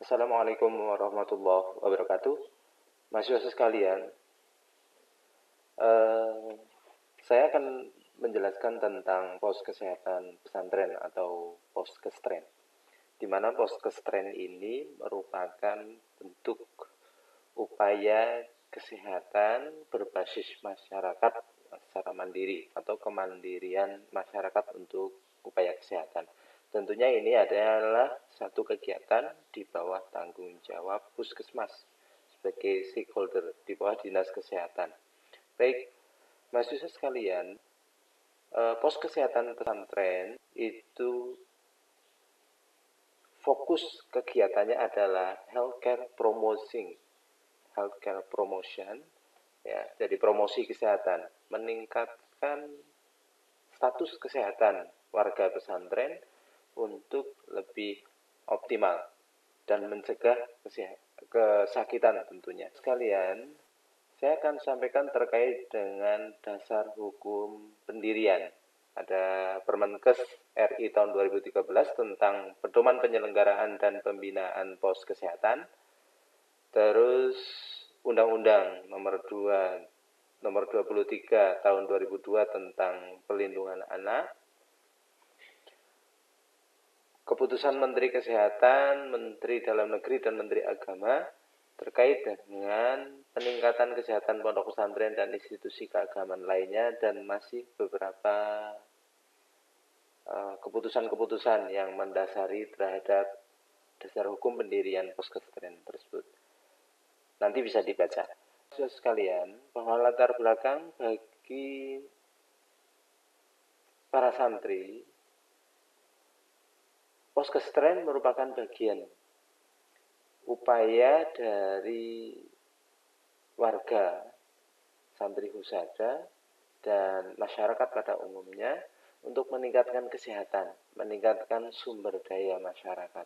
Assalamualaikum warahmatullahi wabarakatuh. Mahasiswa sekalian, saya akan menjelaskan tentang pos kesehatan pesantren atau poskestren, di mana poskestren ini merupakan bentuk upaya kesehatan berbasis masyarakat secara mandiri atau kemandirian masyarakat untuk upaya kesehatan. Tentunya ini adalah satu kegiatan di bawah tanggung jawab puskesmas sebagai stakeholder di bawah dinas kesehatan. Baik, mahasiswa sekalian, pos kesehatan pesantren itu fokus kegiatannya adalah healthcare promotion, ya, jadi promosi kesehatan, meningkatkan status kesehatan warga pesantren untuk lebih optimal dan mencegah kesakitan tentunya. Sekalian, saya akan sampaikan terkait dengan dasar hukum pendirian. Ada Permenkes RI tahun 2013 tentang pedoman penyelenggaraan dan pembinaan pos kesehatan. Terus Undang-Undang nomor 23 tahun 2002 tentang pelindungan anak. Keputusan Menteri Kesehatan, Menteri Dalam Negeri, dan Menteri Agama terkait dengan peningkatan kesehatan pondok pesantren dan institusi keagamaan lainnya, dan masih beberapa keputusan-keputusan yang mendasari terhadap dasar hukum pendirian poskestren tersebut. Nanti bisa dibaca. Sekalian, bahwa latar belakang bagi para santri, poskestren merupakan bagian upaya dari warga, santri husada, dan masyarakat pada umumnya untuk meningkatkan kesehatan, meningkatkan sumber daya masyarakat.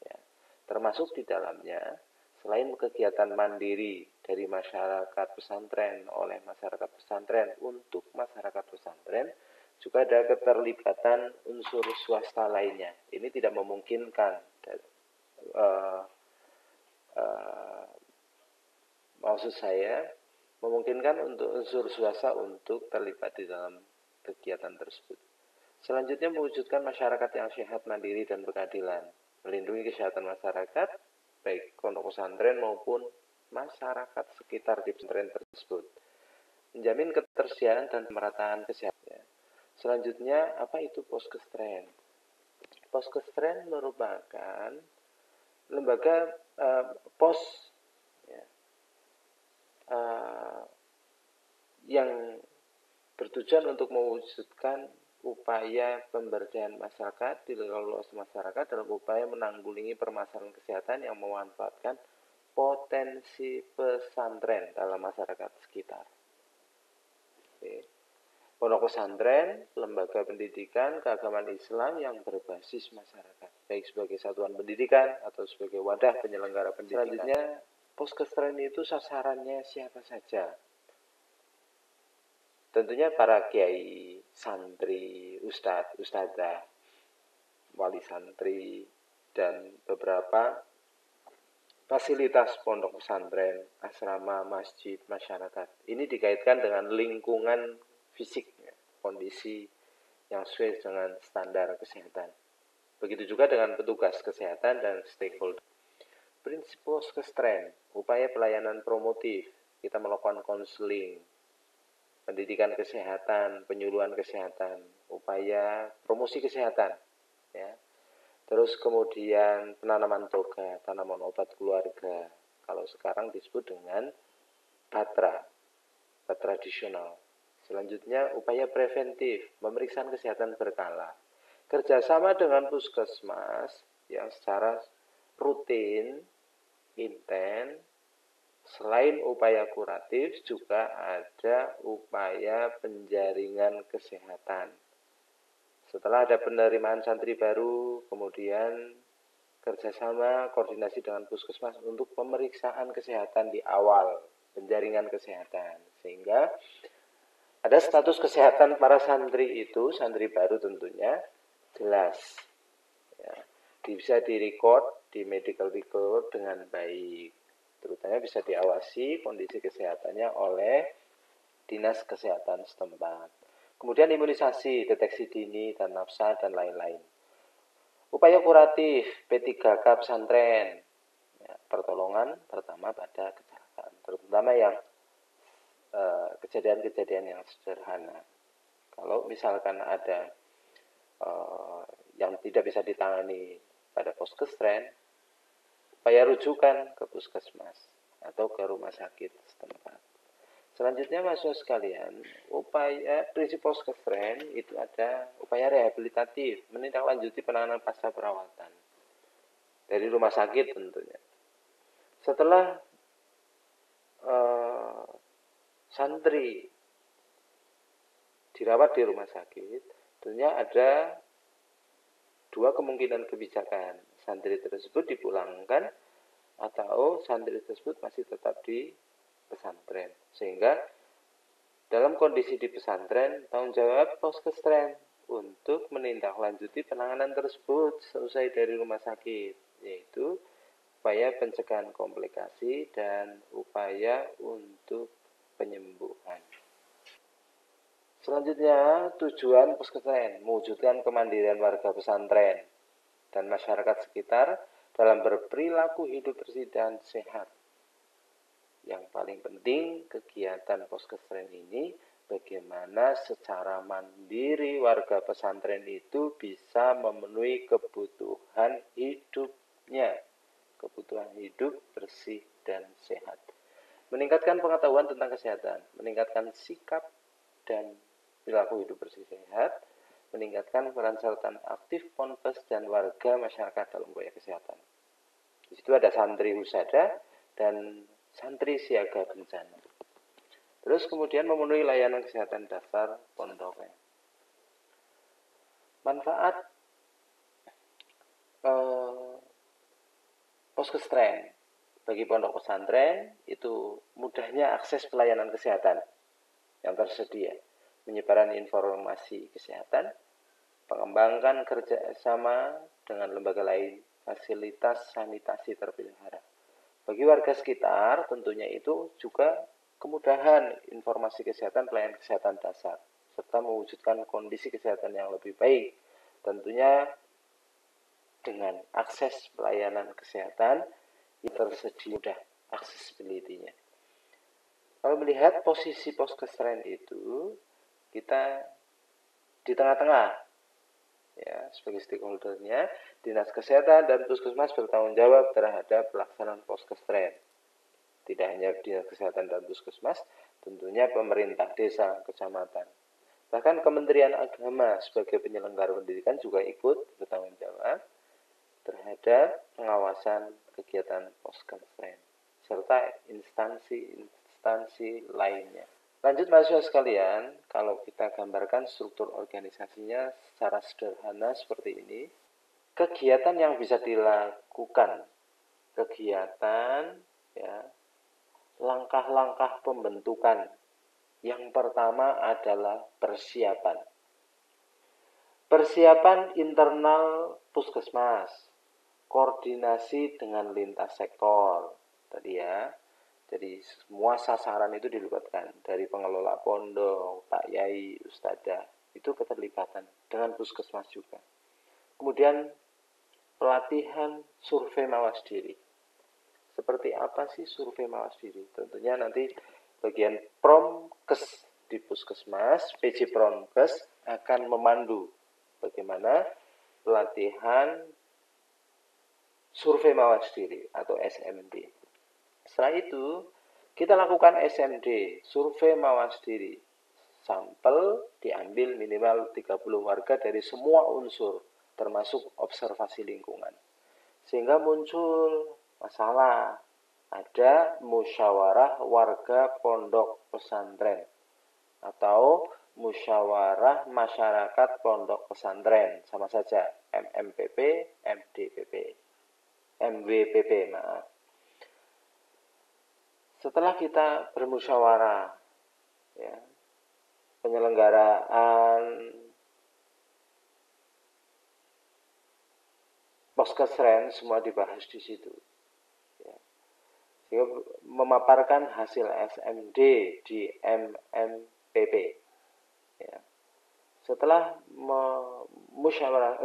Ya. Termasuk di dalamnya, selain kegiatan mandiri dari masyarakat pesantren oleh masyarakat pesantren untuk masyarakat pesantren, juga ada keterlibatan unsur swasta lainnya. Ini tidak memungkinkan, maksud saya memungkinkan untuk unsur swasta untuk terlibat di dalam kegiatan tersebut. Selanjutnya, mewujudkan masyarakat yang sehat, mandiri, dan berkeadilan, melindungi kesehatan masyarakat, baik pondok pesantren maupun masyarakat sekitar di pesantren tersebut, menjamin ketersediaan dan pemerataan kesehatan. Selanjutnya, apa itu poskestren? Poskestren merupakan lembaga pos yang bertujuan untuk mewujudkan upaya pemberdayaan masyarakat, luas masyarakat dalam upaya menanggulangi permasalahan kesehatan yang memanfaatkan potensi pesantren dalam masyarakat sekitar. Pondok pesantren, lembaga pendidikan keagamaan Islam yang berbasis masyarakat, baik sebagai satuan pendidikan atau sebagai wadah penyelenggara pendidikan. Selanjutnya, poskestren itu sasarannya siapa saja? Tentunya para kiai, santri, ustadz, ustadzah, wali santri, dan beberapa fasilitas pondok pesantren, asrama, masjid, masyarakat. Ini dikaitkan dengan lingkungan fisik, kondisi yang sesuai dengan standar kesehatan. Begitu juga dengan petugas kesehatan dan stakeholder. Prinsip poskestren, upaya pelayanan promotif, kita melakukan konseling, pendidikan kesehatan, penyuluhan kesehatan, upaya promosi kesehatan, ya. Terus kemudian penanaman toga, tanaman obat keluarga. Kalau sekarang disebut dengan batra tradisional. Selanjutnya, upaya preventif, pemeriksaan kesehatan berkala. Kerjasama dengan puskesmas yang secara rutin, intens. Selain upaya kuratif, juga ada upaya penjaringan kesehatan. Setelah ada penerimaan santri baru, kemudian kerjasama koordinasi dengan puskesmas untuk pemeriksaan kesehatan di awal, penjaringan kesehatan. Sehingga ada status kesehatan para santri itu, santri baru tentunya, jelas. Ya, bisa direkod di medical record dengan baik. Terutama bisa diawasi kondisi kesehatannya oleh dinas kesehatan setempat. Kemudian imunisasi, deteksi dini, dan nafsa, dan lain-lain. Upaya kuratif P3K pesantren, ya, pertolongan pertama pada kecelakaan, terutama yang kejadian-kejadian yang sederhana. Kalau misalkan ada yang tidak bisa ditangani pada poskestren, upaya rujukan ke puskesmas atau ke rumah sakit setempat. Selanjutnya mahasiswa sekalian, upaya prinsip poskestren itu ada upaya rehabilitatif, menindaklanjuti penanganan pasca perawatan dari rumah sakit tentunya. Setelah santri dirawat di rumah sakit, tentunya ada dua kemungkinan kebijakan. Santri tersebut dipulangkan atau santri tersebut masih tetap di pesantren. Sehingga dalam kondisi di pesantren, tanggung jawab poskestren untuk menindaklanjuti penanganan tersebut selesai dari rumah sakit, yaitu upaya pencegahan komplikasi dan upaya untuk penyembuhan. Selanjutnya, tujuan poskestren mewujudkan kemandirian warga pesantren dan masyarakat sekitar dalam berperilaku hidup bersih dan sehat. Yang paling penting, kegiatan poskestren ini bagaimana secara mandiri warga pesantren itu bisa memenuhi kebutuhan hidupnya, kebutuhan hidup bersih dan sehat. Meningkatkan pengetahuan tentang kesehatan, meningkatkan sikap dan perilaku hidup bersih sehat, meningkatkan peran serta aktif ponpes dan warga masyarakat dalam upaya kesehatan. Di situ ada santri husada dan santri siaga bencana. Terus kemudian memenuhi layanan kesehatan dasar pondoknya. Manfaat poskestren bagi pondok pesantren itu mudahnya akses pelayanan kesehatan yang tersedia, penyebaran informasi kesehatan, pengembangan kerjasama dengan lembaga lain, fasilitas sanitasi terpelihara. Bagi warga sekitar tentunya itu juga kemudahan informasi kesehatan, pelayanan kesehatan dasar, serta mewujudkan kondisi kesehatan yang lebih baik. Tentunya dengan akses pelayanan kesehatan yang tersedia mudah accessibility-nya. Kalau melihat posisi poskestren itu, kita di tengah-tengah, ya, sebagai stakeholdernya, dinas kesehatan dan puskesmas bertanggung jawab terhadap pelaksanaan poskestren. Tidak hanya dinas kesehatan dan puskesmas, tentunya pemerintah desa, kecamatan. Bahkan Kementerian Agama sebagai penyelenggara pendidikan juga ikut bertanggung jawab terhadap pengawasan kegiatan poskestren serta instansi lainnya. Lanjut mahasiswa sekalian, kalau kita gambarkan struktur organisasinya secara sederhana seperti ini, kegiatan yang bisa dilakukan, kegiatan, ya, langkah-langkah pembentukan. Yang pertama adalah persiapan. Persiapan internal puskesmas, koordinasi dengan lintas sektor. Tadi ya, jadi semua sasaran itu dilibatkan. Dari pengelola pondok, Pak Yai, Ustadzah, itu keterlibatan dengan puskesmas juga. Kemudian pelatihan survei mawas diri. Seperti apa sih survei mawas diri? Tentunya nanti bagian promkes di puskesmas, PJ Promkes akan memandu bagaimana pelatihan survei mawas diri atau SMD. Setelah itu, kita lakukan SMD, survei mawas diri. Sampel diambil minimal 30 warga dari semua unsur, termasuk observasi lingkungan. Sehingga muncul masalah, ada musyawarah warga pondok pesantren atau musyawarah masyarakat pondok pesantren, sama saja MMPP, MDPP, MWPP, maaf. Setelah kita bermusyawarah, ya, penyelenggaraan Poskesren semua dibahas di situ. Ya. Sehingga memaparkan hasil SMD di MMPP. Ya. Setelah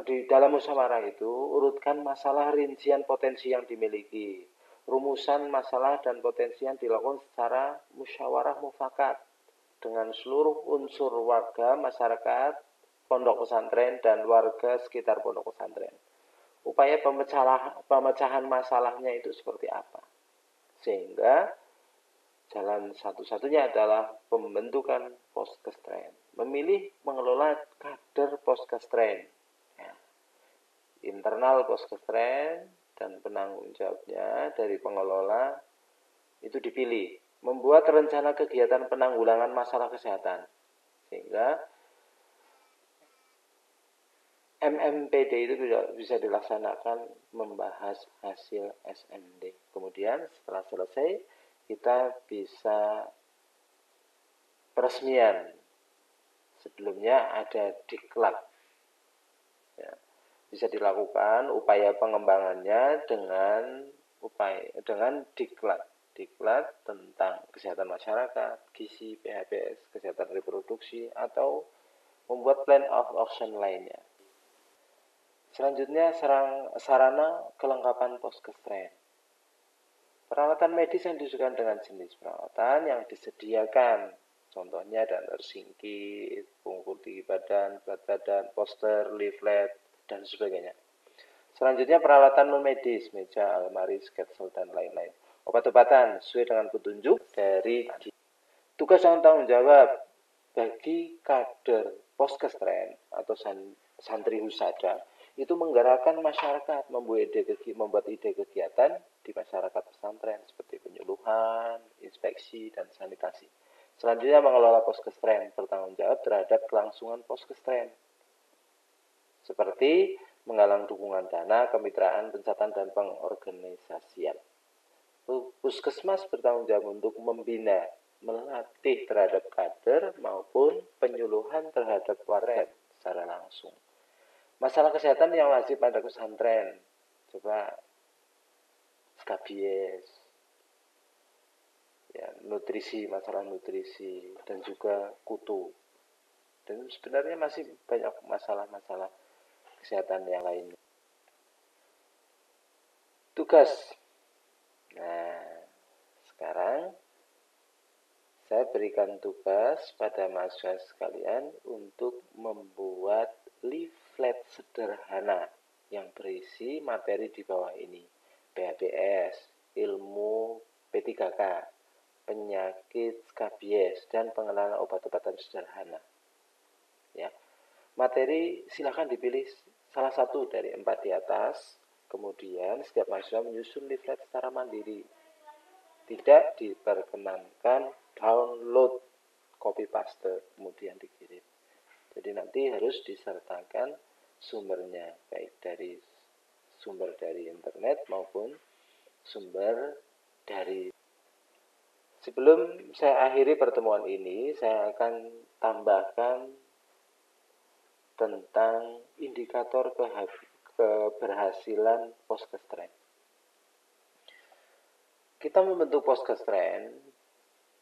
di dalam musyawarah itu, urutkan masalah rincian potensi yang dimiliki, rumusan masalah dan potensi yang dilakukan secara musyawarah mufakat dengan seluruh unsur warga, masyarakat, pondok pesantren, dan warga sekitar pondok pesantren. Upaya pemecahan masalahnya itu seperti apa? Sehingga jalan satu-satunya adalah pembentukan Poskestren. Memilih mengelola kader Poskestren. Ya. Internal Poskestren dan penanggung jawabnya dari pengelola itu dipilih. Membuat rencana kegiatan penanggulangan masalah kesehatan. Sehingga MMPD itu bisa dilaksanakan membahas hasil SMD. Kemudian setelah selesai, kita bisa peresmian. Sebelumnya ada diklat. Ya. Bisa dilakukan upaya pengembangannya dengan diklat. Diklat tentang kesehatan masyarakat, gizi, PHBS, kesehatan reproduksi, atau membuat plan of action lainnya. Selanjutnya, sarana kelengkapan Poskestren. Peralatan medis yang disesuaikan dengan jenis perawatan yang disediakan. Contohnya ada singkit, pungkur tinggi badan, berat badan, poster, leaflet, dan sebagainya. Selanjutnya, peralatan non-medis, meja, almari, sketsel, dan lain-lain. Obat-obatan sesuai dengan petunjuk dari tugas dan tanggung jawab bagi kader Poskestren atau santri husada itu menggerakkan masyarakat, membuat ide kegiatan di masyarakat pesantren seperti penyuluhan, inspeksi, dan sanitasi. Selanjutnya, mengelola Poskestren, bertanggung jawab terhadap kelangsungan Poskestren seperti menggalang dukungan dana, kemitraan, pencatatan, dan pengorganisasian. Puskesmas bertanggung jawab untuk membina, melatih terhadap kader maupun penyuluhan terhadap warga secara langsung. Masalah kesehatan yang wajib pada pesantren, coba skabies, ya, nutrisi, masalah nutrisi, dan juga kutu. Dan sebenarnya masih banyak masalah-masalah kesehatan yang lainnya. Tugas. Nah, sekarang saya berikan tugas pada mahasiswa sekalian untuk membuat leaflet sederhana yang berisi materi di bawah ini. PHBS, ilmu P3K, penyakit skabies, dan pengenalan obat-obatan sederhana. Ya. Materi silakan dipilih salah satu dari 4 di atas. Kemudian setiap mahasiswa menyusun leaflet secara mandiri. Tidak diperkenankan download, copy paste, kemudian dikirim. Jadi nanti harus disertakan sumbernya, baik dari sumber dari internet maupun sumber dari. Sebelum saya akhiri pertemuan ini, saya akan tambahkan tentang indikator keberhasilan Poskestren. Kita membentuk Poskestren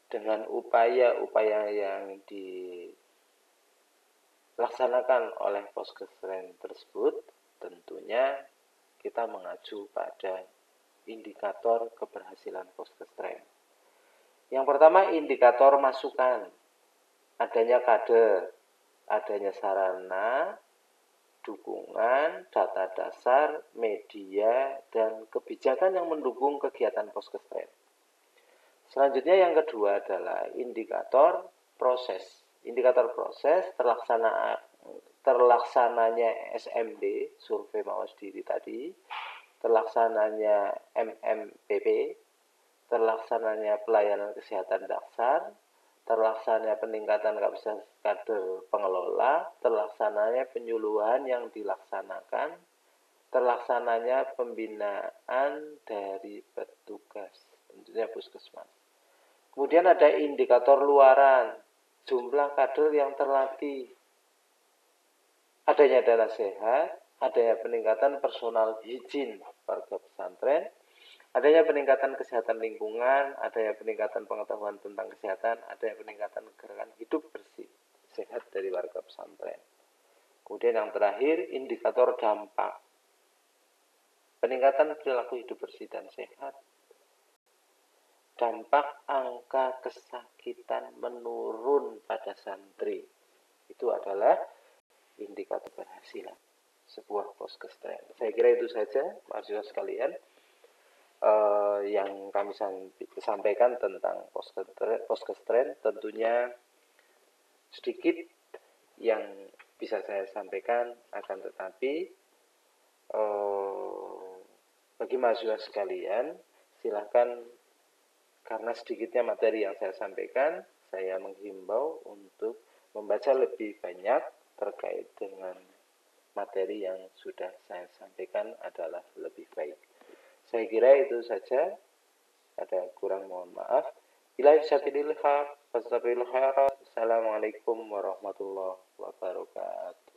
dengan upaya-upaya yang dilaksanakan oleh Poskestren tersebut, tentunya kita mengacu pada indikator keberhasilan Poskestren. Yang pertama, indikator masukan. Adanya kader, adanya sarana, dukungan, data dasar, media, dan kebijakan yang mendukung kegiatan Poskestren. Selanjutnya yang kedua adalah indikator proses. Indikator proses terlaksananya SMD, survei mawas diri tadi, terlaksananya MMPP, terlaksananya pelayanan kesehatan dasar, terlaksananya peningkatan kapasitas kader pengelola, terlaksananya penyuluhan yang dilaksanakan, terlaksananya pembinaan dari petugas, tentunya puskesmas. Kemudian ada indikator luaran, jumlah kader yang terlatih, adanya dana sehat, adanya peningkatan personal hygiene warga pesantren, adanya peningkatan kesehatan lingkungan, adanya peningkatan pengetahuan tentang kesehatan, adanya peningkatan gerakan hidup bersih, sehat dari warga pesantren. Kemudian yang terakhir, indikator dampak. Peningkatan perilaku hidup bersih dan sehat. Dampak angka kesakitan menurun pada santri. Itu adalah indikator keberhasilan sebuah poskestren. Saya kira itu saja, mahasiswa sekalian, yang kami sampaikan tentang poskestren. Tentunya sedikit yang bisa saya sampaikan, akan tetapi bagi mahasiswa sekalian, silakan, karena sedikitnya materi yang saya sampaikan, saya menghimbau untuk membaca lebih banyak terkait dengan materi yang sudah saya sampaikan adalah lebih baik. Saya kira itu saja. Ada kurang mohon maaf. Bila sabilil haq, fastabiqul khairat. Assalamualaikum warahmatullahi wabarakatuh.